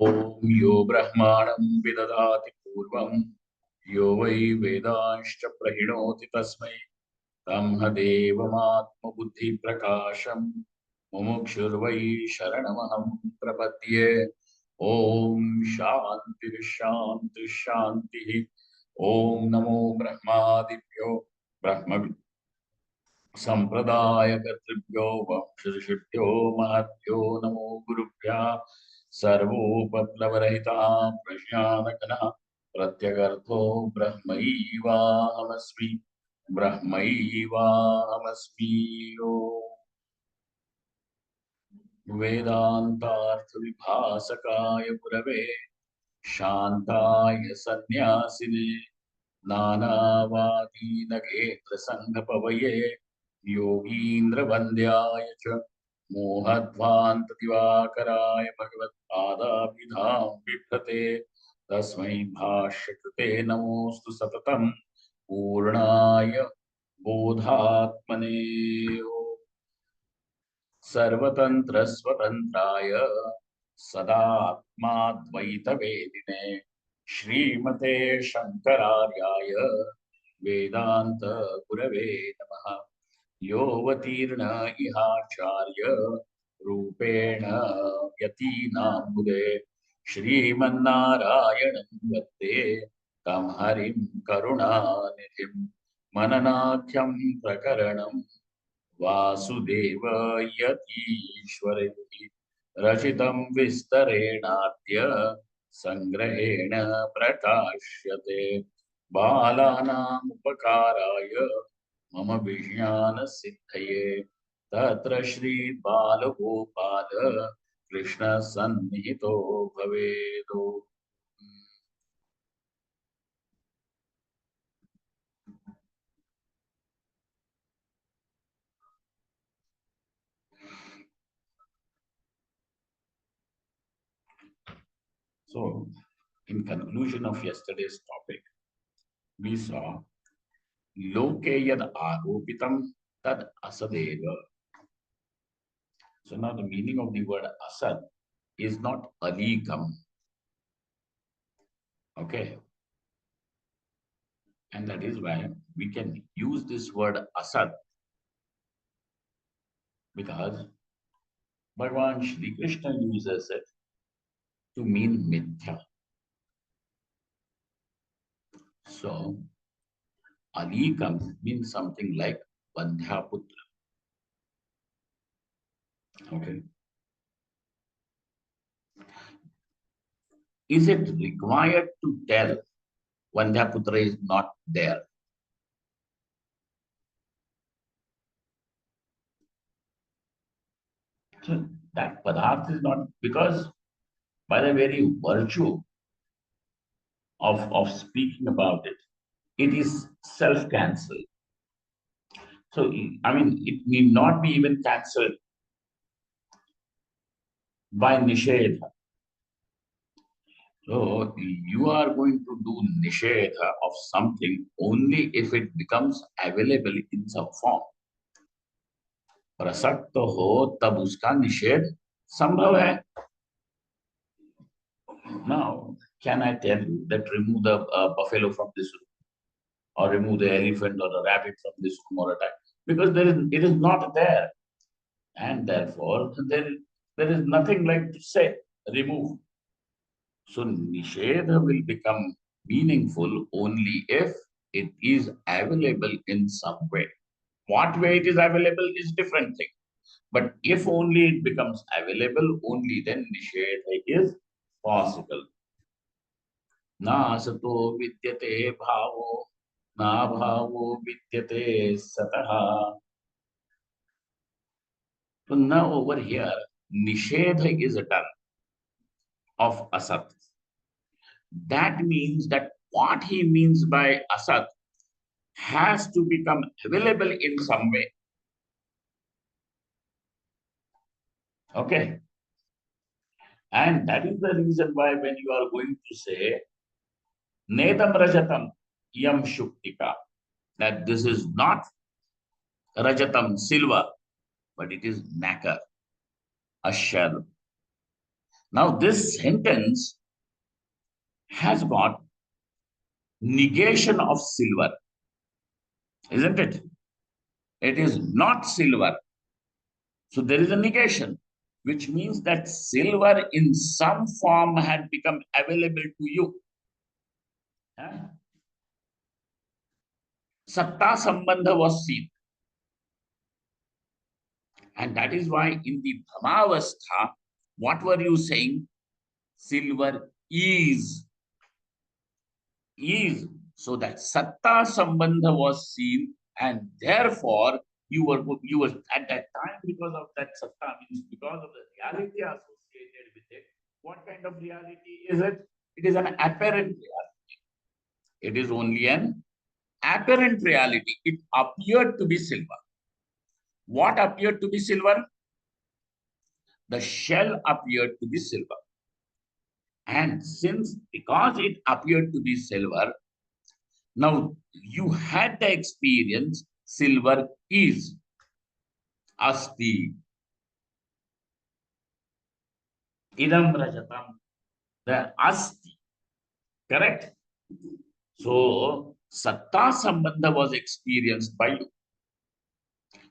Om yo brahmanam vidadati purvam yo vai vedanscha prahinoti tasmai tamha devamatma buddhi prakasham mumukshurvai sharanamaham prapadye. Om shanti shanti shanti. Om namo brahmadibhyo brahma संप्रदायकर्तृभ्यो वंशऋषिभ्यो महद्भ्यो नमो गुरुभ्यः सर्वोपप्लवरहितः प्रज्ञानघनः प्रत्यगर्थो ब्रह्मैवाहमस्मि ब्रह्मैवाहमस्मि। वेदान्तार्थविभासकाय गुरवे शान्ताय सन्न्यासिने नानावादीनगेत्रसङ्गपवये योगीन्द्रवन्द्याय च मोहध्वान्तदिवाकराय भगवत्पादाभिधां बिभ्रते तस्मै भाष्यकृते नमोऽस्तु सततं पूर्णाय बोधात्मने। सर्वतन्त्रस्वतन्त्राय सदात्माद्वैतवेदिने श्रीमते शङ्करार्याय वेदान्त गुरवे नमः। योऽवतीर्ण इहाचार्य रूपेण यतीनाम्बुदे श्रीमन्नारायणं वन्दे तं हरिं करुणानिधिं मननाख्यं प्रकरणम् वासुदेव यतीश्वरैः रचितं विस्तरेणाद्य संग्रहेण प्रकाश्यते। बालानाम् उपकाराय मम विज्ञानसिद्धये तत्र श्री बालगोपाल कृष्ण सन्निहितो भवेत्। So, in conclusion of yesterday's topic, we saw loke yad aropitam tad asadeva. So now the meaning of the word asad is not aligam. Okay. And that is why we can use this word asad because Bhagavan Shri Krishna uses it to mean mithya. So aligam means something like Bandhyaputra. Okay. Is it required to tell Vandhyaputra is not there? So that padarth is not, because by the very virtue of speaking about it, it is self-cancelled. So, I mean, it need not be even cancelled by nishedha. So, you are going to do nishedha of something only if it becomes available in some form. प्रसक्त हो तब उसका निषेध संभव है. Now, can I tell you that remove the buffalo from this room, or remove the elephant or the rabbit from this room or a time? Because it is not there, and therefore there is nothing like to say remove. So nishedha will become meaningful only if it is available in some way. What way it is available is different thing. But if only it becomes available, only then nishedha is possible. Na asato vidyate bhavo, na bhavo vidyate sataha. So now over here, nishedha is done of asat. That means that what he means by asat has to become available in some way. Okay. And that is the reason why when you are going to say Nedam Rajatam Yam Shuktika, that this is not Rajatam silver, but it is nacre, a shell. Now, this sentence has got negation of silver, isn't it? It is not silver. So there is a negation, which means that silver in some form had become available to you. Satta Sambandha was seen. And that is why in the Brahmavastha, what were you saying? Silver is. So that Satta Sambandha was seen, and therefore you were at that time, because of that Satta, means because of the reality associated with it. What kind of reality is it? It is an apparent reality. It is only an apparent reality. It appeared to be silver. What appeared to be silver? The shell appeared to be silver. And because it appeared to be silver, now you had the experience, silver is asti. Idam rajatam. The asti. Correct? So, satta sambandha was experienced by you.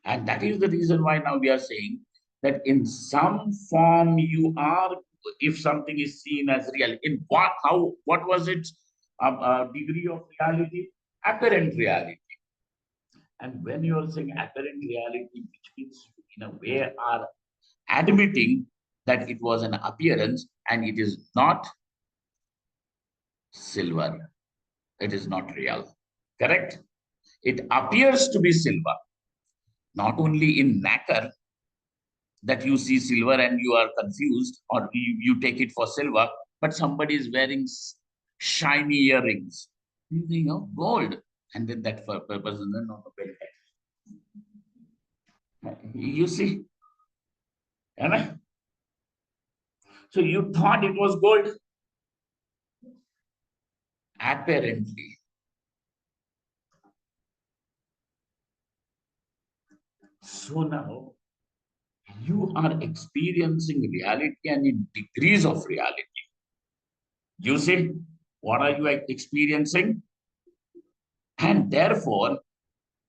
And that is the reason why now we are saying that in some form you are, if something is seen as real, in what was its degree of reality? Apparent reality. And when you are saying apparent reality, which means you in a way are admitting that it was an appearance and it is not silver. It is not real. Correct? It appears to be silver. Not only in nacre that you see silver and you are confused, or you take it for silver, but somebody is wearing shiny earrings. You think, oh, gold. And then that person is not a belt. You see? So you thought it was gold? Apparently. So now you are experiencing reality and in degrees of reality. You see, what are you experiencing? And therefore,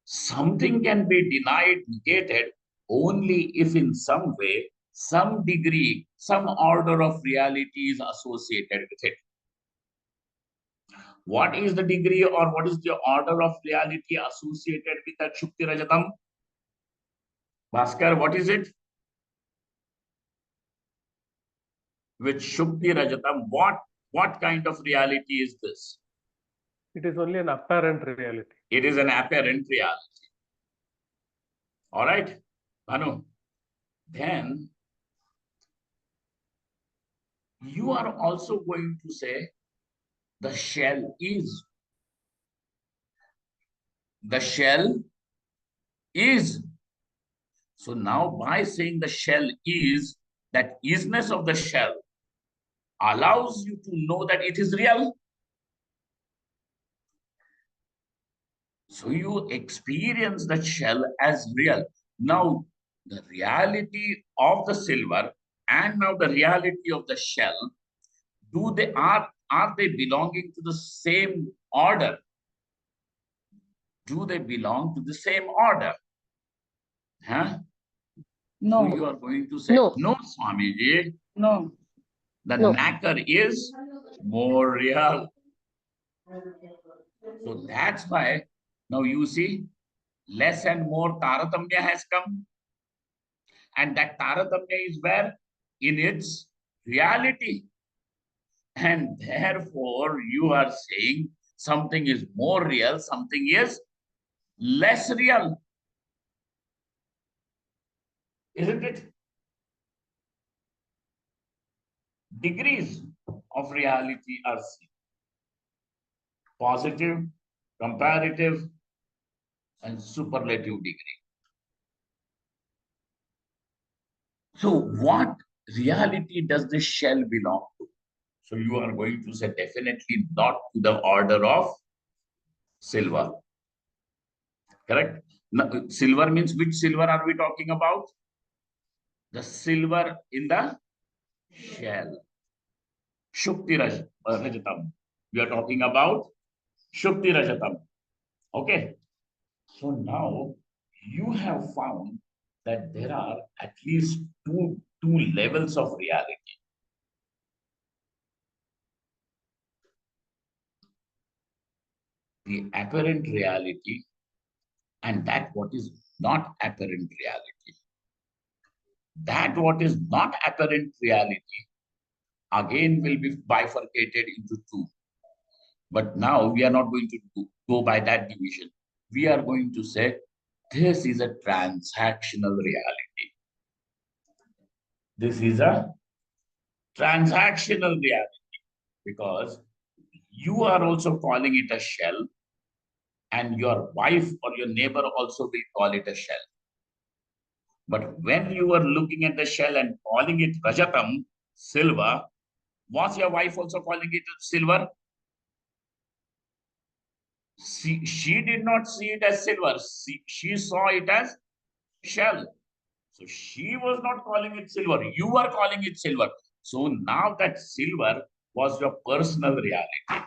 something can be denied, negated, only if in some way, some degree, some order of reality is associated with it. What is the degree or what is the order of reality associated with that Shukti Rajatam? Bhaskar, what is it? With Shukti Rajatam, what kind of reality is this? It is only an apparent reality. It is an apparent reality. All right, Bhanu. Then you are also going to say the shell is. The shell is. So now by saying the shell is, that isness of the shell allows you to know that it is real. So you experience the shell as real. Now, the reality of the silver and now the reality of the shell, are they belonging to the same order? Do they belong to the same order? Huh? No. So you are going to say, No. no, Swamiji. No. The No. nacre is more real. So that's why now you see less and more Taratamya has come. And that Taratamya is where? In its reality. And therefore, you are saying something is more real, something is less real. Isn't it? Degrees of reality are seen. Positive, comparative, and superlative degree. So what reality does this shell belong to? So you are going to say definitely not to the order of silver. Correct? Now, silver means which silver are we talking about? The silver in the shell. Shukti Rajatam. We are talking about Shukti Rajatam. Okay. So now you have found that there are at least two levels of reality. The apparent reality and that what is not apparent reality. That what is not apparent reality again will be bifurcated into two. But now we are not going to go by that division. We are going to say this is a transactional reality. This is a transactional reality because you are also calling it a shell, and your wife or your neighbor also will call it a shell. But when you were looking at the shell and calling it Rajatam, silver, was your wife also calling it silver? She did not see it as silver. She saw it as shell. So she was not calling it silver. You were calling it silver. So now that silver was your personal reality.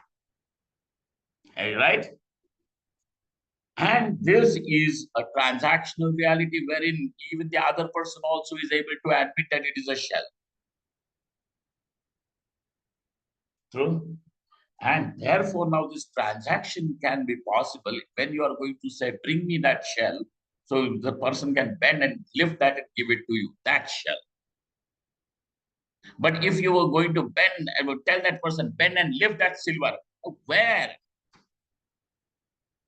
Right? And this is a transactional reality wherein even the other person also is able to admit that it is a shell. True? And therefore, now this transaction can be possible when you are going to say, bring me that shell. So the person can bend and lift that and give it to you, that shell. But if you were going to bend, I would tell that person, bend and lift that silver. Where?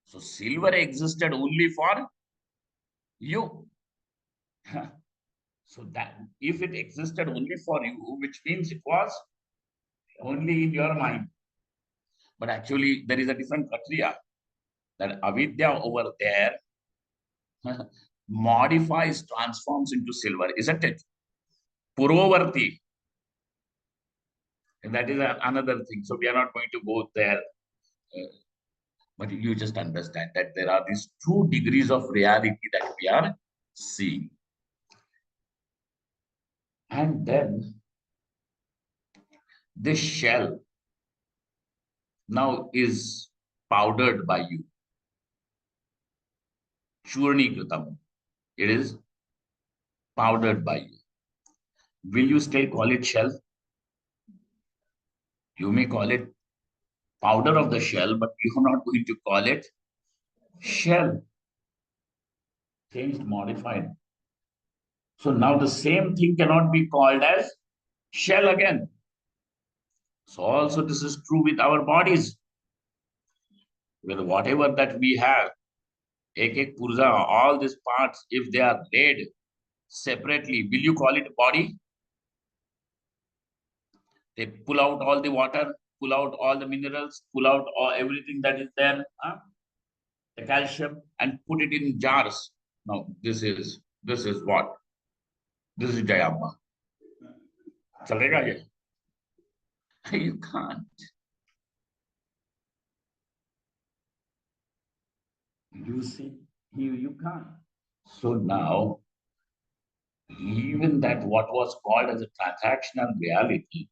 So silver existed only for you. So that if it existed only for you, which means it was only in your mind. But actually, there is a different prakriya that avidya over there modifies, transforms into silver, isn't it? Purovarti. And that is another thing. So we are not going to go there. But you just understand that there are these two degrees of reality that we are seeing. And then this shell now is powdered by you. Churni kritam. It is powdered by you. Will you still call it shell? You may call it powder of the shell, but you are not going to call it shell. Changed, modified. So now the same thing cannot be called as shell again. So also this is true with our bodies. With whatever that we have, ek purza, all these parts, if they are laid separately, will you call it body? They pull out all the water, pull out all the minerals, pull out all, everything that is there, the calcium, and put it in jars. Now, this is what? This is Jayamma. Chalega ye? You can't. You see, you can't. So now, even that what was called as a transactional reality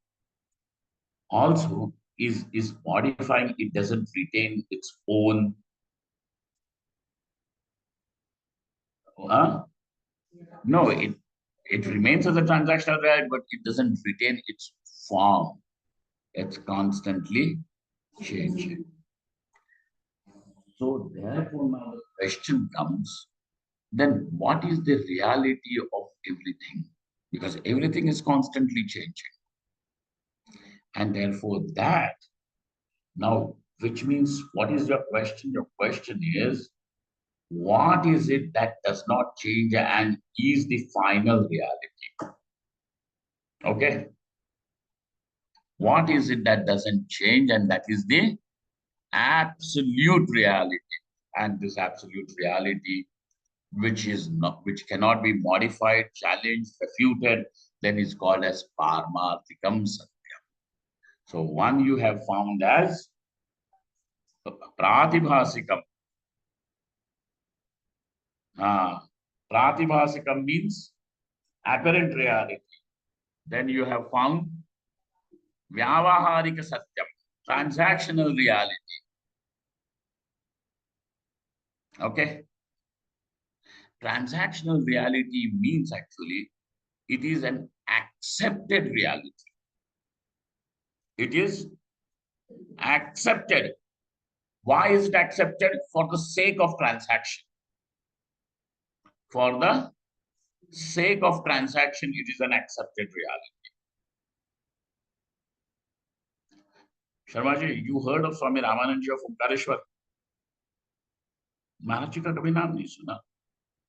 also is modifying. It doesn't retain its own. Uh, no, it remains as a transactional reality, but it doesn't retain its form. It's constantly changing. So therefore, now the question comes: then what is the reality of everything? Because everything is constantly changing, and therefore that now, which means, what is your question? Your question is, what is it that does not change and is the final reality? Okay. What is it that doesn't change and that is the absolute reality? And this absolute reality, which cannot be modified, challenged, refuted, then is called as Parmarthikam Satyam. So one you have found as Pratibhasikam. Pratibhasikam means apparent reality. Then you have found Vyavaharika Satyam, transactional reality. Okay? Transactional reality means actually it is an accepted reality. It is accepted. Why is it accepted? For the sake of transaction. For the sake of transaction, it is an accepted reality. Sharmaji, you heard of Swami Ramanand Ji of Omkareshwar? महाराज जी का कभी नाम नहीं सुना?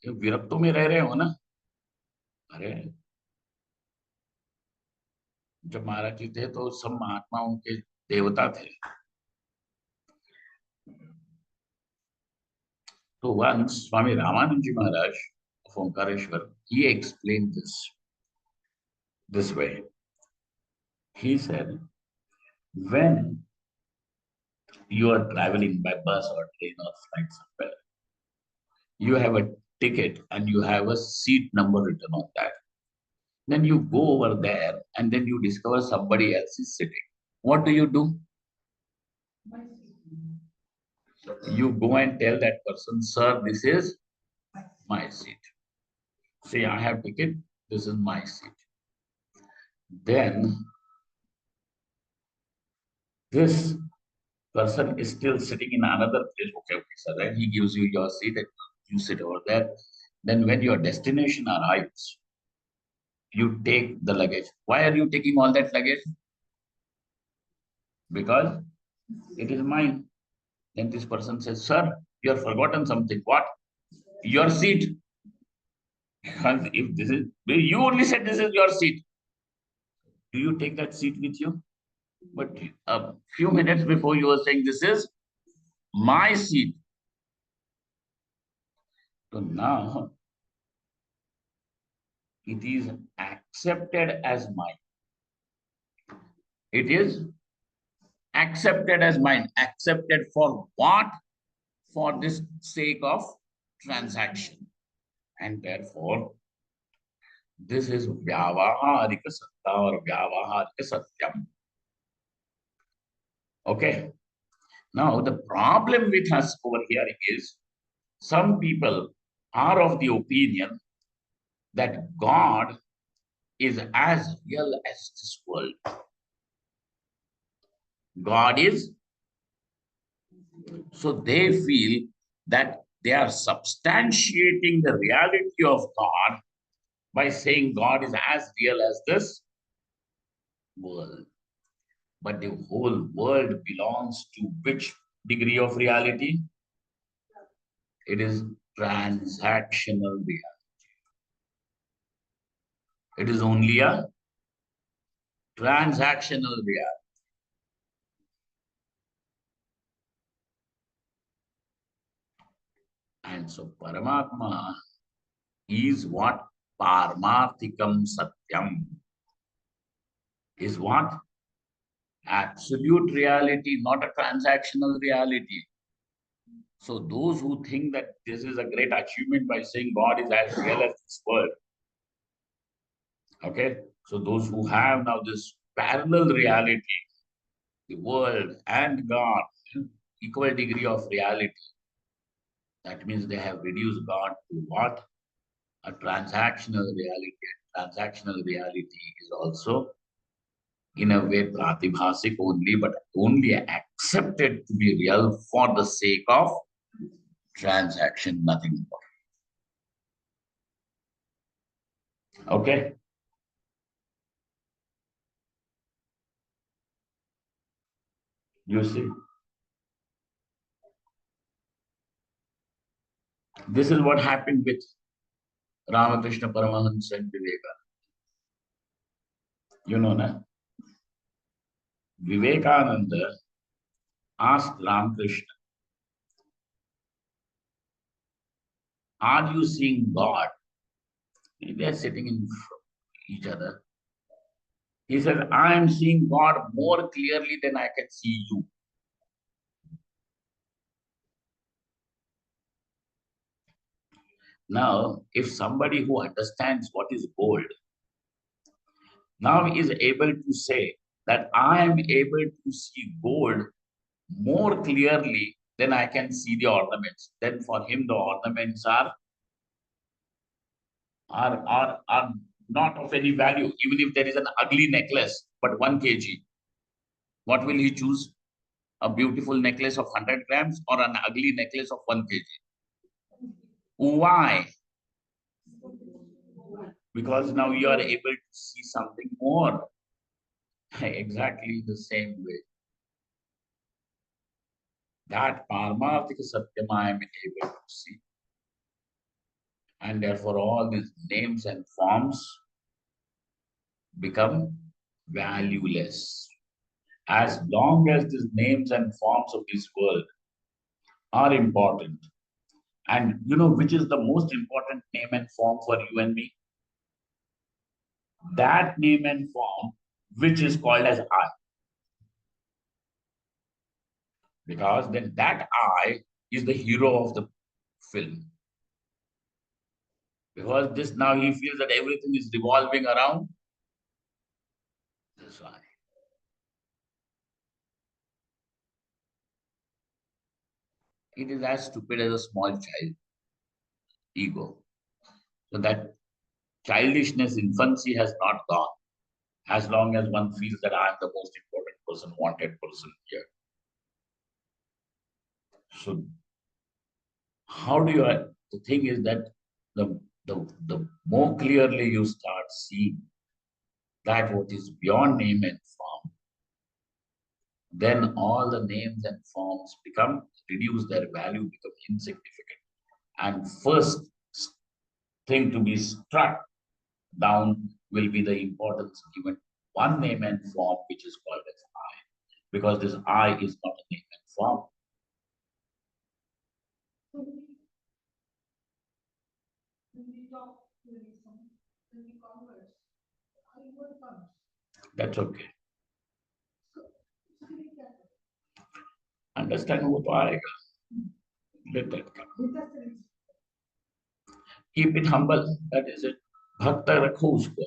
ये विरक्तों में रह रहे हो ना? अरे जब महाराज जी थे तो सब महात्मा उनके देवता थे. So once Swami Ramananji Maharaj of Omkareshwar, he explained this way. He said, when you are traveling by bus or train or flight somewhere, you have a ticket and you have a seat number written on that. Then you go over there and then you discover somebody else is sitting. What do? You go and tell that person, sir, this is my seat. Say, I have ticket, this is my seat. Then this person is still sitting in another place. Okay, sir, then he gives you your seat and you sit over there. Then when your destination arrives, you take the luggage. Why are you taking all that luggage? Because it is mine. Then this person says, sir, you have forgotten something. What? Your seat. And if this is, you only said this is your seat. Do you take that seat with you? But a few minutes before you were saying this is my seat. So now it is accepted as mine. It is accepted as mine. Accepted for what? For this sake of transaction. And therefore, this is Vyavaharika Satta or Vyavaharika Satyam. Okay. Now, the problem with us over here is some people are of the opinion that God is as real as this world. God is, so they feel that they are substantiating the reality of God by saying God is as real as this world. But the whole world belongs to which degree of reality? It is transactional reality. It is only a transactional reality. And so Paramatma is what? Parmarthikam Satyam. Is what? Absolute reality, not a transactional reality. So those who think that this is a great achievement by saying God is as real as this world, okay? So those who have now this parallel reality, the world and God, equal degree of reality, that means they have reduced God to what? A transactional reality. Transactional reality is also in a way pratibhasik only, but only accepted to be real for the sake of transaction, nothing more. Okay? You see, this is what happened with Ramakrishna Paramahansa and Vivekananda. You know, na? Vivekananda asked Ramakrishna, are you seeing God? They are sitting in each other. He said, I am seeing God more clearly than I can see you. Now, if somebody who understands what is gold, now is able to say that I am able to see gold more clearly than I can see the ornaments. Then for him, the ornaments are not of any value. Even if there is an ugly necklace, but 1 kg, what will he choose? A beautiful necklace of 100 grams or an ugly necklace of 1 kg? Why? Because now you are able to see something more. Exactly the same way. That Paramarthika Satyam I am able to see. And therefore, all these names and forms become valueless. As long as these names and forms of this world are important, and you know which is the most important name and form for you and me? That name and form which is called as I. Because then that I is the hero of the film. Because this now he feels that everything is revolving around this I. It is as stupid as a small child ego. So that childishness, infancy has not gone. As long as one feels that I am the most important person, wanted person here. So how do you, the thing is that the more clearly you start seeing that what is beyond name and form, then all the names and forms become, reduce their value, become insignificant. And first thing to be struck down will be the importance given one name and form, which is called as I. Because this I is not a name and form. That's okay. Understand what I let that come. Keep it humble. That is it. Bhakta rakho usko.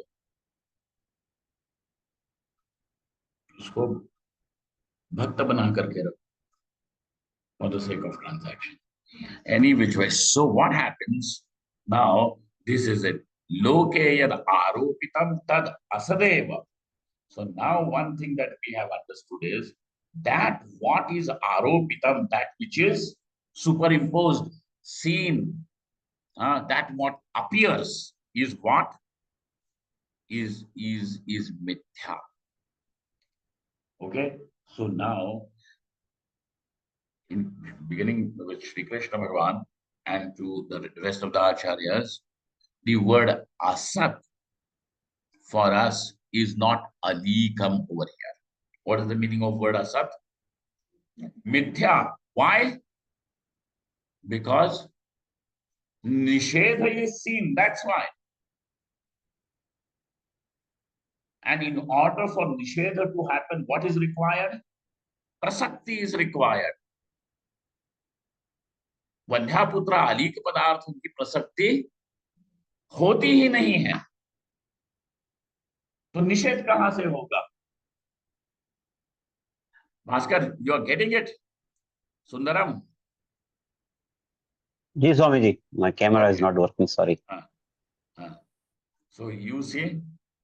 उसको भक्त बना करके रखो for the sake of transaction. Any which way. So what happens now? This is it. Loke yad aropitam tad asadeva. So now one thing that we have understood is that what is aropitam, that which is superimposed, seen, that what appears is what is mithya. Okay. So now in beginning with Sri Krishna Bhagavan and to the rest of the acharyas, the word asat for us is not alikam over here. What is the meaning of word asat? Mithya. Why? Because nishedha is seen. That's why. And in order for nishedha to happen, what is required? Prasakti is required. वंध्यापुत्र अलीक पदार्थों की प्रसक्ति होती ही नहीं है, तो निषेध कहां से होगा? Bhaskar, you are getting it? Sundaram? Yes, Swamiji, my camera is not working, sorry. So you see,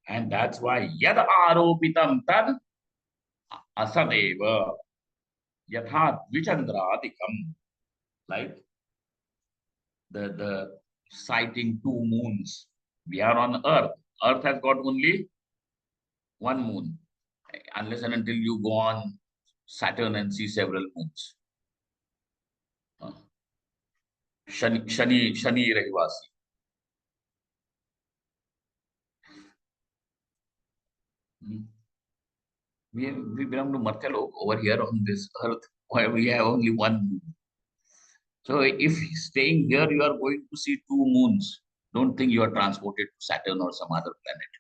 and that's why yad aropitam tad asadeva yatha dvichandradikam, like the sighting two moons. We are on Earth. Earth has got only one moon, unless and until you go on Saturn and see several moons. Shani Rahivasi. We belong to Martelo over here on this earth, where we have only one moon. So if staying here, you are going to see two moons. Don't think you are transported to Saturn or some other planet.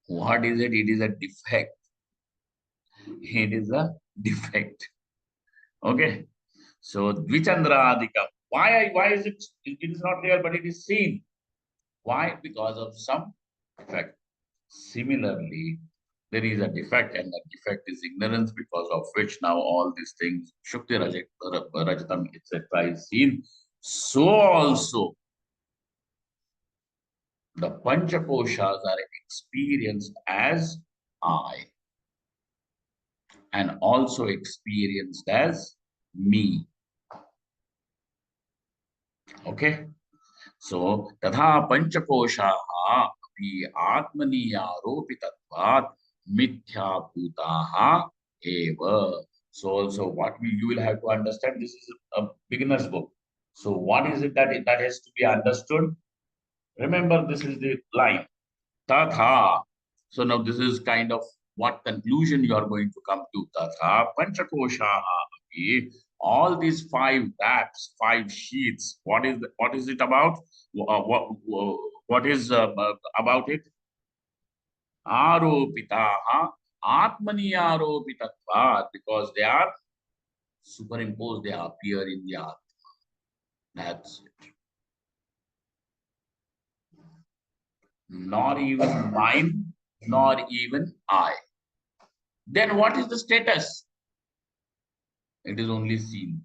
What is it? It is a defect. It is a defect. Okay. So Dvichandra Adhikam. Why is it? It is not real, but it is seen. Why? Because of some effect. Similarly, there is a defect, and that defect is ignorance, because of which now all these things, Shukti Rajatam, etc., is seen. So also, the Panchakoshas are experienced as I, and also experienced as me. Okay? So, तथा पंचकोशाः अपि आत्मनि आरोपितत्वात् मिथ्याभूताः एव. So also what you will have to understand, this is a beginner's book. So what is it that has to be understood? Remember, this is the line. Tatha. So now this is kind of what conclusion you are going to come to. Tatha panchakoshaha api. All these five wraps, five sheets. What is it about? What is about it? Aropitaha atmani aropitatvat, because they are superimposed. They appear in the atma. That's it. Not even mine, nor even I. Then what is the status? It is only seen.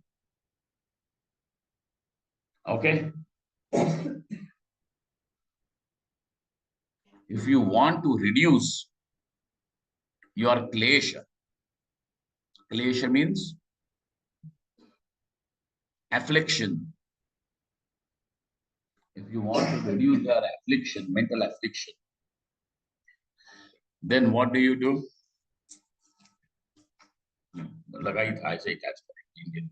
Okay? If you want to reduce your klesha, klesha means affliction. If you want to reduce your affliction, mental affliction, then what do? Lagai tha, aise hi catch karenge.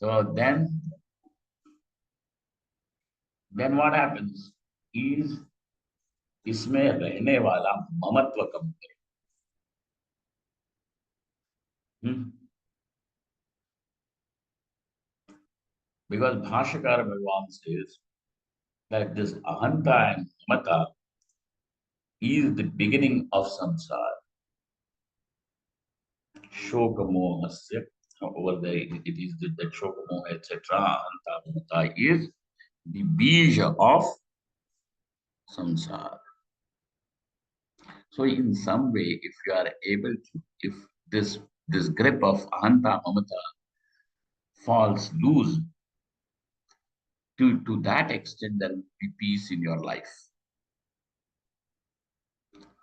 So then what happens is इसमें रहने वाला ममत्व कम करें. Because Bhashakara Bhagavan says that this ahanta and mamata is the beginning of samsara. Shokamohasya, over there it is the shokamoha, etc. Ahanta mamata is the bija of samsara. So in some way, if you are able to, if this grip of ahanta mamata falls loose, to that extent, there will be peace in your life.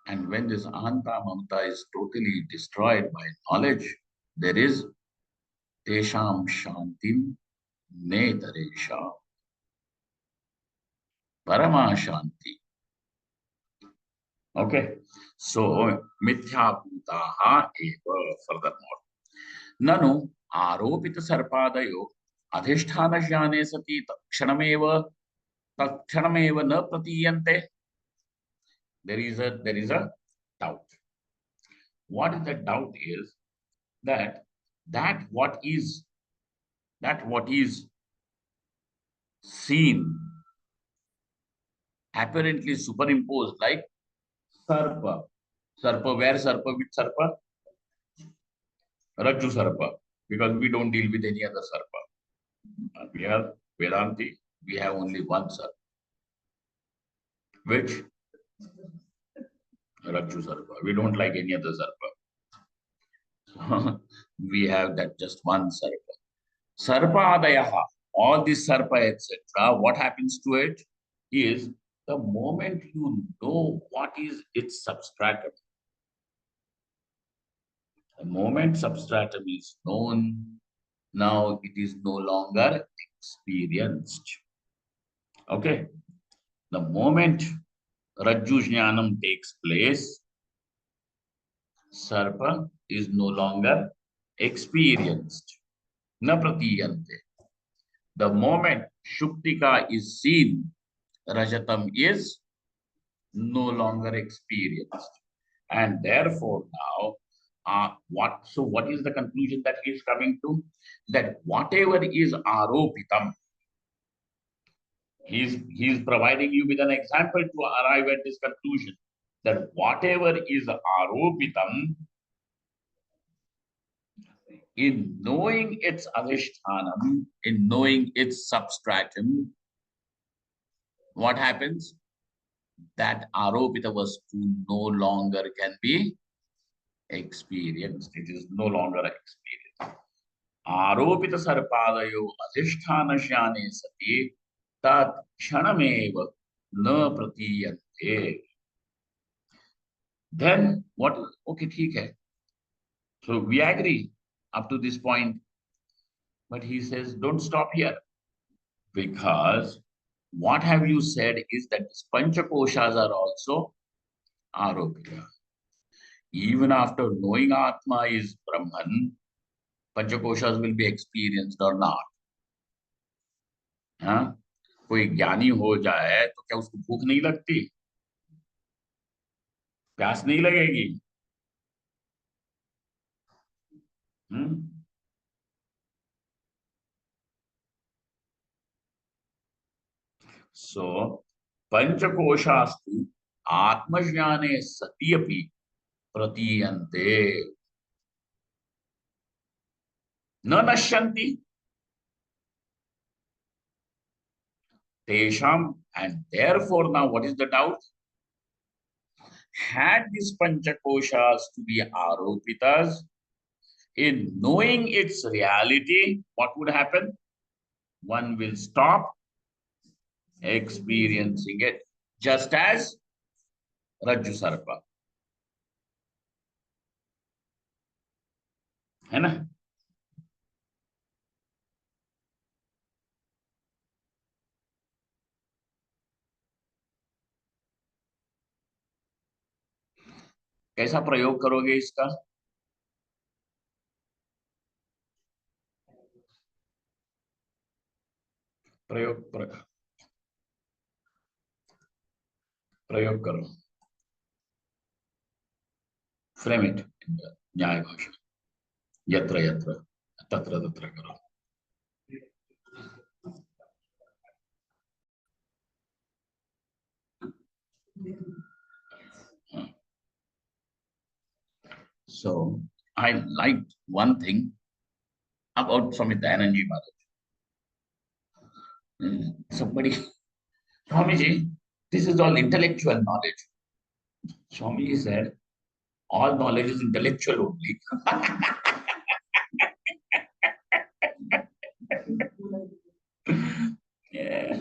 And when this ahanta mamata is totally destroyed by knowledge, there is tesham shantim netaresha parama shanti. Okay, so mithya bhutaha eva, furthermore. Nanu aropita sarpadayo adhisthana jnane sati takshanameva na pratiyante. There is a doubt. What is the doubt is that what is seen, apparently superimposed, like sarpa. Sarpa, where sarpa? Which sarpa? Rajju sarpa. Because we don't deal with any other sarpa. We have Vedanti, we have only one sarpa. Which? Rajju sarpa. We don't like any other sarpa. We have that just one sarpa. Sarpa adayaha, all this sarpa, etc. What happens to it is the moment you know what is its substratum. The moment substratum is known, now it is no longer experienced. Okay? The moment Rajju Jnanam takes place, Sarpa is no longer experienced. Na pratiyante. The moment Shuktika is seen, Rajatam is no longer experienced. And therefore now, what is the conclusion that he is coming to? That whatever is aropitam, he is providing you with an example to arrive at this conclusion. That whatever is aropitam, in knowing its adhishthanam, in knowing its substratum, what happens? that aropita vastu no longer can be experienced. It is no longer experienced. Aropita sarpadayo adhisthana shyane sati tat kshanameva na pratiyante. Then what? Okay, theek hai. So we agree up to this point. But he says, don't stop here. Because what have you said is that panchakoshas are also aropita. Even after knowing Atma is Brahman, panchakoshas will be experienced or not. हाँ? कोई ज्ञानी हो जाए तो क्या उसको भूख नहीं लगती, प्यास नहीं लगेगी? So panchakoshastu atmajnane satyapi pratiyante na nashyanti tesham. And therefore now what is the doubt? Had these panchakoshas to be aropitas, in knowing its reality, what would happen? One will stop experiencing it, just as Rajju Sarpa. है ना? कैसा प्रयोग करोगे इसका? प्रयोग करो. Frame it न्याय भाषा. यत्र यत्र तत्र तत्र करो. So I liked one thing about Swami Dayananji Maharaj. Somebody, Swamiji, this is all intellectual knowledge. Swamiji said, all knowledge is intellectual only. Yeah.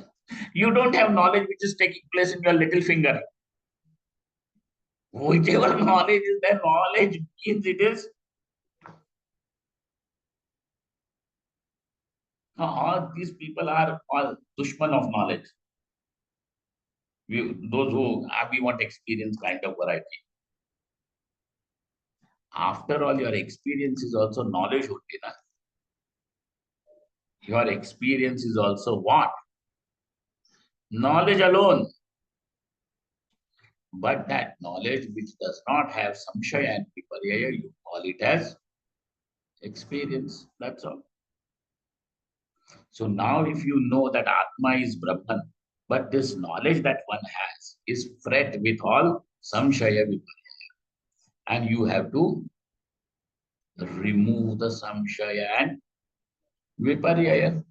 You don't have knowledge which is taking place in your little finger. Whichever knowledge is there, knowledge means it is. All these people are all dushman of knowledge. Those who we want experience kind of variety. After all, your experience is also knowledge only, na? Your experience is also what? Knowledge alone. But that knowledge which does not have samshaya and viparyaya, you call it as experience. That's all. So now if you know that Atma is Brahman, but this knowledge that one has is fraught with all samshaya viparyaya, and you have to remove the samshaya and viparyaya.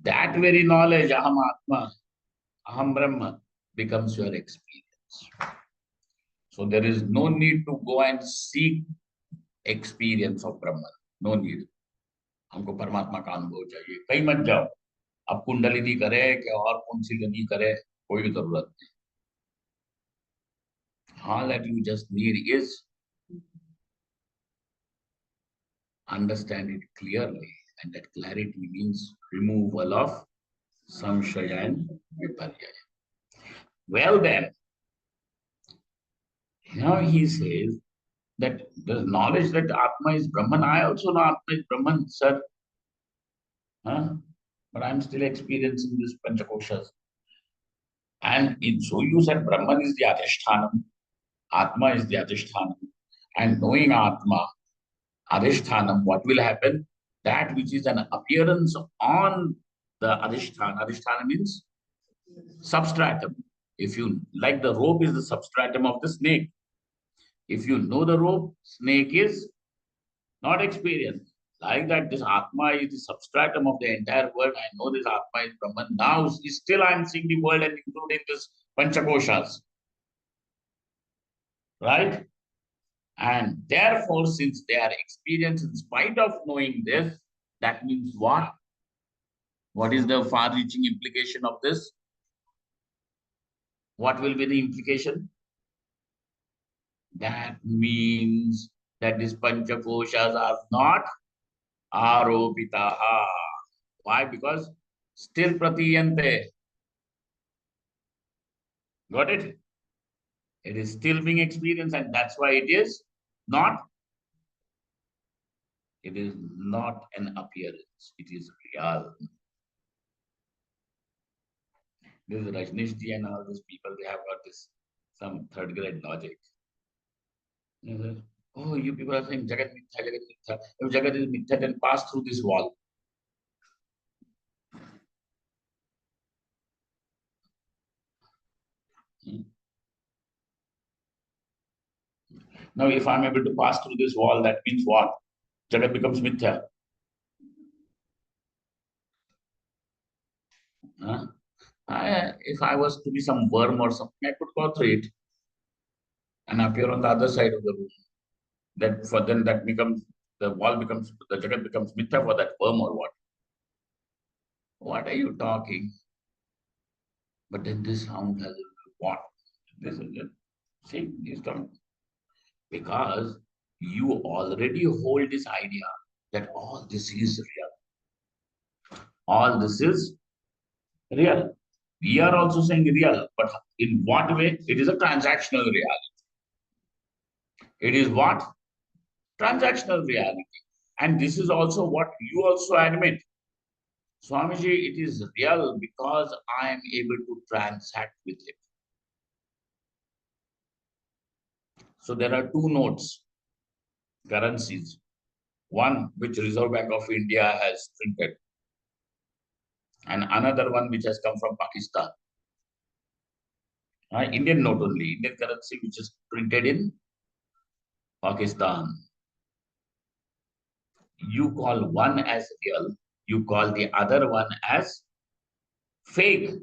That very knowledge, aham Atma, aham Brahma, becomes your experience. So there is no need to go and seek experience of Brahman. No need. हमको परमात्मा का अनुभव चाहिए, कहीं मत जाओ. अब कुंडलिनी करे कि और कौन सी गति करे, कोई जरूरत नहीं. All that you just need is understand it clearly, and that clarity means removal of samshaya and viparyaya. Well then, now he says that the knowledge that Atma is Brahman, I also know Atma is Brahman, sir. Huh? But I'm still experiencing this Panchakoshas. And so you said Brahman is the Adhishthanam, Atma is the Adhishthanam. And knowing Atma, Adhishthanam, what will happen? That which is an appearance on the Adhisthana. Adhisthana means substratum. If you like, the rope is the substratum of the snake. If you know the rope, snake is not experienced. Like that, this Atma is the substratum of the entire world. I know this Atma is Brahman. Now, still I am seeing the world and including this Panchakoshas. right? And therefore, since they are experienced in spite of knowing this, that means what? What is the far-reaching implication of this? What will be the implication? That means that these panchakoshas are not aropitaha. Why? Because still pratiyante. Got it? It is still being experienced, and that's why not, it is not an appearance. It is real. This is Rajnish ji and all these people, they have got this some third grade logic. Oh, you people are saying Jagat Mithya, Jagat Mithya. If Jagat is Mithya, then pass through this wall. Now, if I'm able to pass through this wall, that means what? Jagat becomes Mithya. Huh? If I was to be some worm or something, I could go through it and appear on the other side of the room. That for then that becomes the wall becomes the Jagat becomes Mithya for that worm or what? What are you talking? But then this sound has what? This is it. See, he's talking. Because you already hold this idea that all this is real. All this is real. We are also saying real, but in what way? It is a transactional reality. It is what? Transactional reality. And this is also what you also admit. Swamiji, it is real because I am able to transact with it. So there are two notes, currencies. One which Reserve Bank of India has printed, and another one which has come from Pakistan. Indian note only, Indian currency which is printed in Pakistan. You call one as real, you call the other one as fake,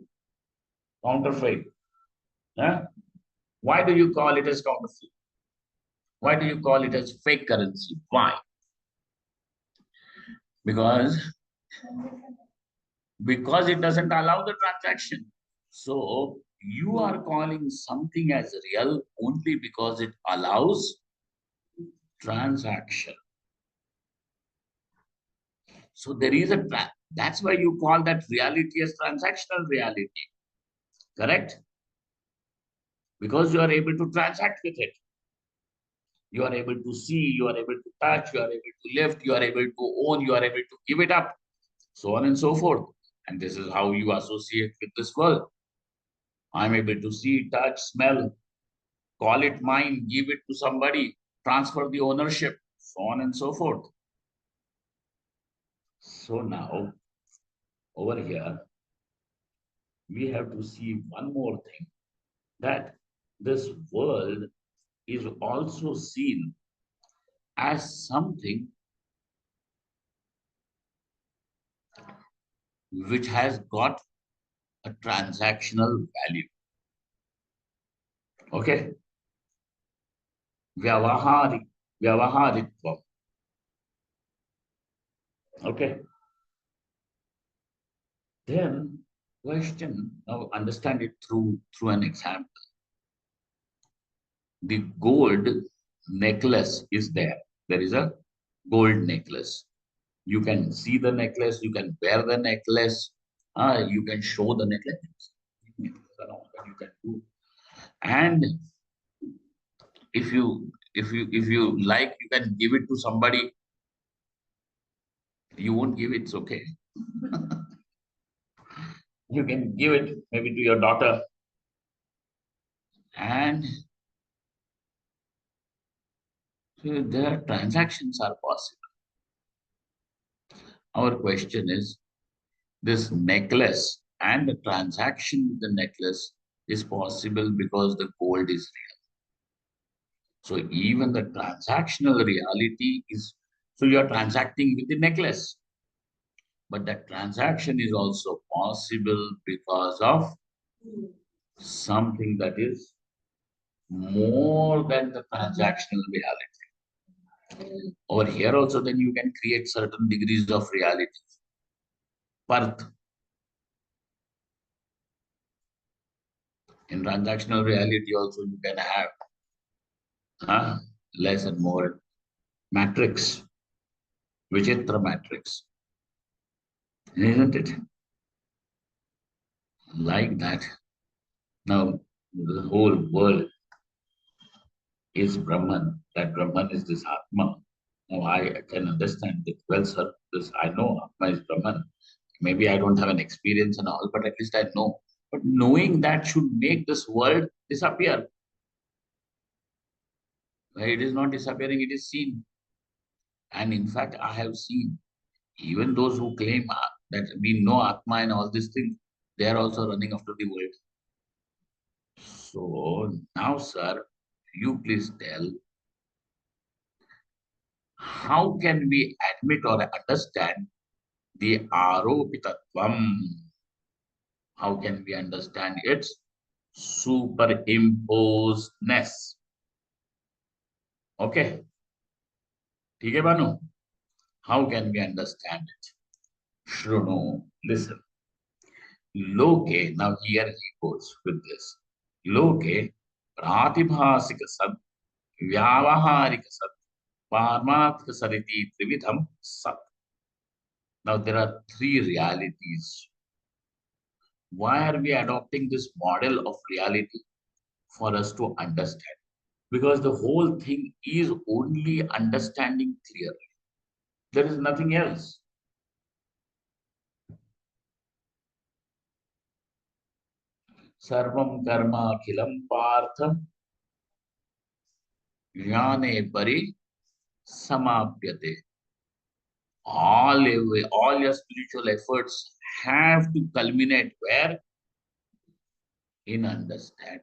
counterfeit. Why do you call it as counterfeit? Why do you call it as fake currency? Why? Because it doesn't allow the transaction. So you are calling something as real only because it allows transaction. So there is that's why you call that reality as transactional reality. Correct? Because you are able to transact with it. You are able to see, you are able to touch, you are able to lift, you are able to own, you are able to give it up, so on and so forth. And this is how you associate with this world. I'm able to see, touch, smell, call it mine, give it to somebody, transfer the ownership, so on and so forth. So now, over here, we have to see one more thing, that this world is also seen as something which has got a transactional value. Okay? Vyavaharitvam. Okay? Then question, now understand it through an example. The gold necklace is there. There is a gold necklace. You can see the necklace, you can wear the necklace, you can show the necklace. You can do. And if you like, you can give it to somebody. You won't give it, it's okay. You can give it maybe to your daughter. And so their transactions are possible. Our question is, this necklace and the transaction with the necklace is possible because the gold is real. So even the transactional reality is, so you are transacting with the necklace. But that transaction is also possible because of something that is more than the transactional reality. Over here also, then you can create certain degrees of reality. Parth. In transactional reality also, you can have less and more matrix, Vichitra matrix, isn't it? Like that. Now, the whole world is Brahman. That Brahman is this Atma. Now, I can understand it well, sir. This I know Atma is Brahman. Maybe I don't have an experience and all, but at least I know. But knowing that should make this world disappear. It is not disappearing, it is seen. And in fact, I have seen even those who claim that we know Atma and all these things, they are also running after the world. So now, sir, you please tell, how can we admit or understand the aropitatvam? How can we understand its superimposedness? Okay. Okay, Banu? How can we understand it? Shruno, listen. Loke, now here he goes with this. Loke, pratibhasika sat, vyavaharika sat, parmathika sariti trividham sat. Now there are three realities. Why are we adopting this model of reality? For us to understand. Because the whole thing is only understanding clearly. There is nothing else. Sarvam karma khilam partha jnane pari samapyate. All your spiritual efforts have to culminate where? In understanding.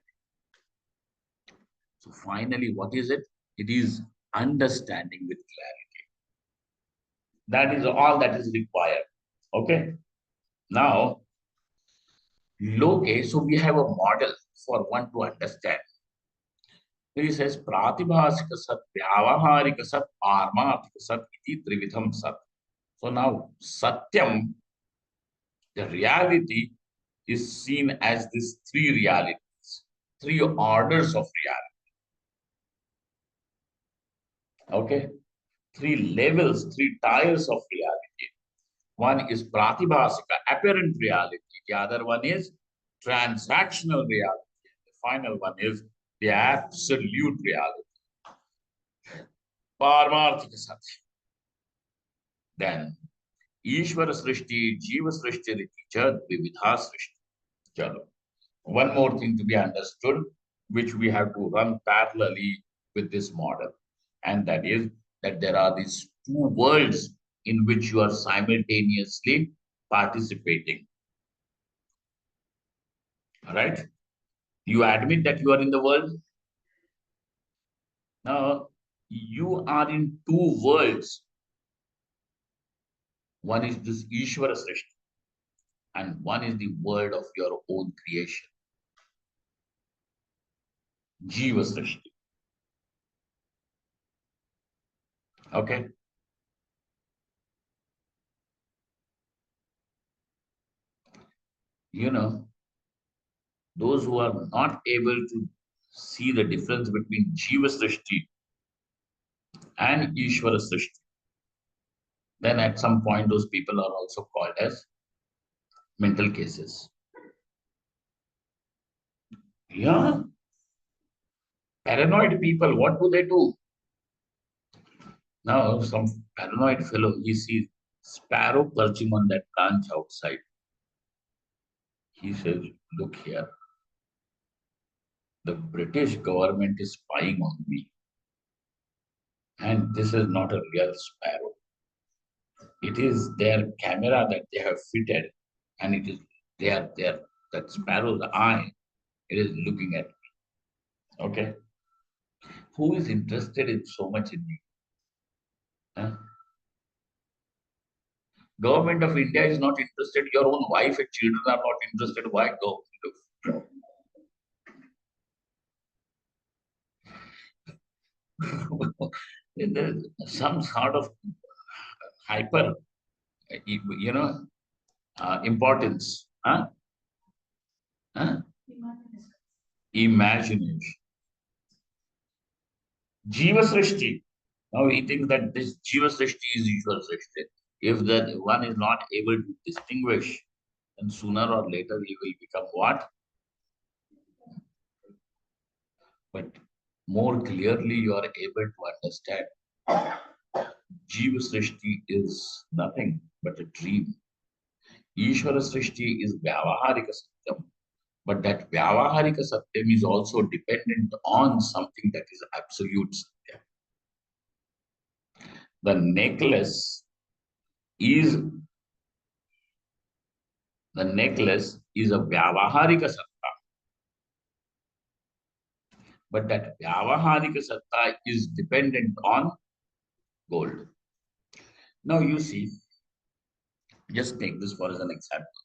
So finally, what is it? It is understanding with clarity. That is all that is required. Okay. Now, Loke, so we have a model for one to understand. He says, Pratibhasika sat, Vyavaharika sat, Parmathika sat, iti trividham sat. So now, Satyam, the reality, is seen as these three realities, three orders of reality. Okay? Three levels, three tiers of reality. One is Pratibhasika, apparent reality. The other one is transactional reality. The final one is the absolute reality. Parmarthika Satya. Then, Ishvara Srishti, Jiva Srishti, Riti Vividha Srishti. Chalo. One more thing to be understood, which we have to run parallelly with this model. And that is that there are these two worlds in which you are simultaneously participating. All right? You admit that you are in the world. Now, you are in two worlds. One is this Ishvara Srishti, and one is the world of your own creation. Jiva Srishti. Okay? You know, those who are not able to see the difference between Jiva Srishti and Ishvara Srishti, then at some point those people are also called as mental cases. Yeah. Paranoid people, what do they do? Now, some paranoid fellow, he sees sparrow perching on that branch outside. He says, look here, the British government is spying on me. And this is not a real sparrow. It is their camera that they have fitted, and it is there. That sparrow's eye, it is looking at me. Okay? Who is interested in so much in me? Huh? Government of India is not interested. Your own wife and children are not interested. Why go? There's some sort of hyper, importance, huh? Huh? Imagination. Jiva Srishti. Now he thinks that this Jiva Srishti is Ishwar Srishti. If that one is not able to distinguish, then sooner or later he will become what? But more clearly you are able to understand Jiva Srishti is nothing but a dream. Ishvara Srishti is Vyavaharika Satyam. But that Vyavaharika Satyam is also dependent on something that is absolute Satyam. The necklace is a Vyavaharika Satta. But that Vyavaharika Satta is dependent on gold. Now you see, just take this for as an example.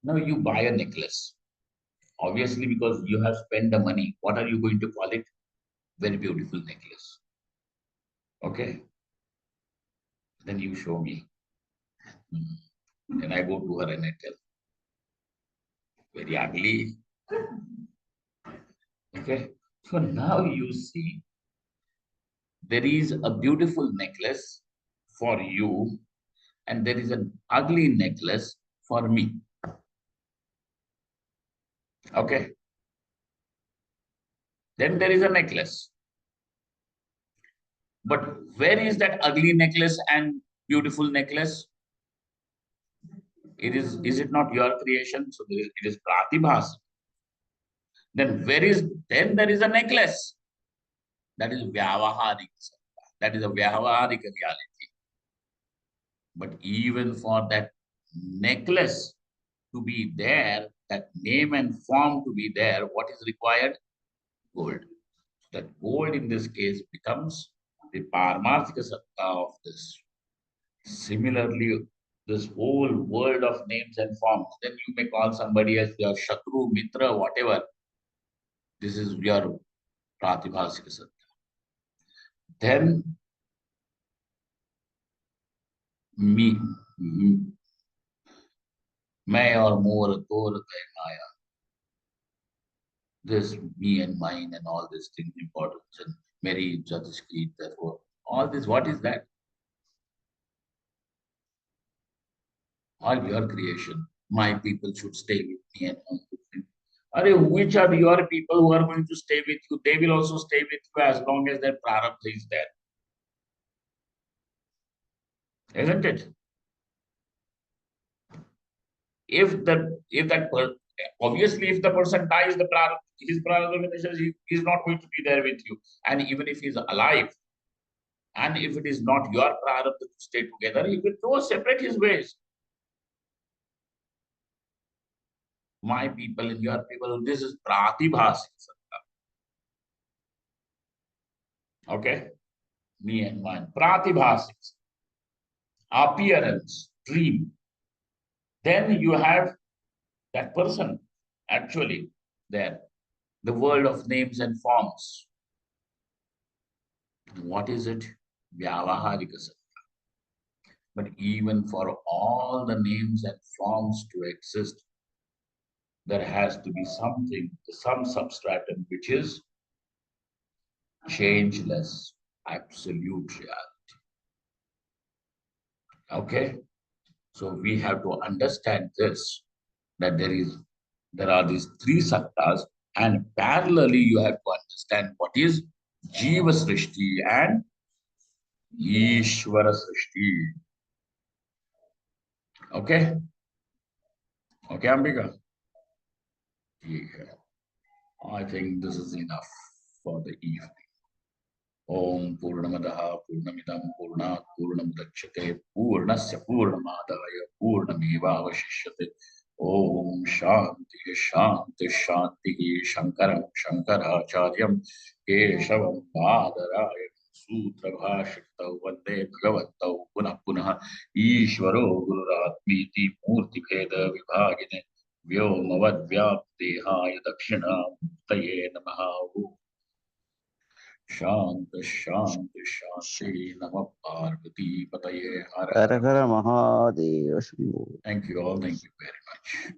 Now you buy a necklace. Obviously, because you have spent the money, what are you going to call it? Very beautiful necklace. Okay. Then you show me. Then I go to her and I tell, very ugly. Okay. So now you see, there is a beautiful necklace for you, and there is an ugly necklace for me. Okay. Then there is a necklace. But where is that ugly necklace and beautiful necklace? Is it not your creation? So it is pratibhas. Then there is a necklace. That is vyavaharik. That is a vyavaharik reality. But even for that necklace to be there, that name and form to be there, what is required? Gold. That gold in this case becomes the paramarthika satta of this. Similarly, this whole world of names and forms, then you may call somebody as your Shatru, Mitra, whatever. This is your Pratibhasika Satta. Then me, मैं और मोर तोर तय माया. This me and mine and all these things importance and Mary Jatiski, therefore all this, what is that? All your creation. My people should stay with me and all these things. Which are your people who are going to stay with you? They will also stay with you as long as their prarabdha is there. Isn't it? Obviously, if the person dies, his prarabdha is not going to be there with you. And even if he's alive, and if it is not your prarabdha to stay together, he will go separate his ways. My people and your people, this is pratibhasik. Okay? Me and mine. Pratibhasik. Appearance, dream. Then you have that person actually there. The world of names and forms. What is it? Vyavaharika Satta. But even for all the names and forms to exist, there has to be something, some substratum, which is changeless, absolute reality. Okay? So we have to understand this, that there are these three sattas, and parallelly you have to understand what is Jiva Srishti and Ishvara Srishti. Okay? Okay, Ambika? Yeah. I think this is enough for the evening. Om Purnamadaha Purnamidam Purnat Purnamudachyate Purnasya Purnamadaya Purnamevavashishyate. Om Shanti Shanti Shanti Shankaram Shankaracharyam Keshavam Badaraya Sutra Bhashitau Vande Bhagavantau Punah Punah Ishvaro Gururatmiti Murti Bheda Vibhagine Vyomavad Vyaptehaya Dakshina Muktaye Namaha. Shanti, Shanti, Shanti. Namah Parvati Pataye Har Hara Har. Hara Mahadeva Shambho. Thank you all. Thank you very much.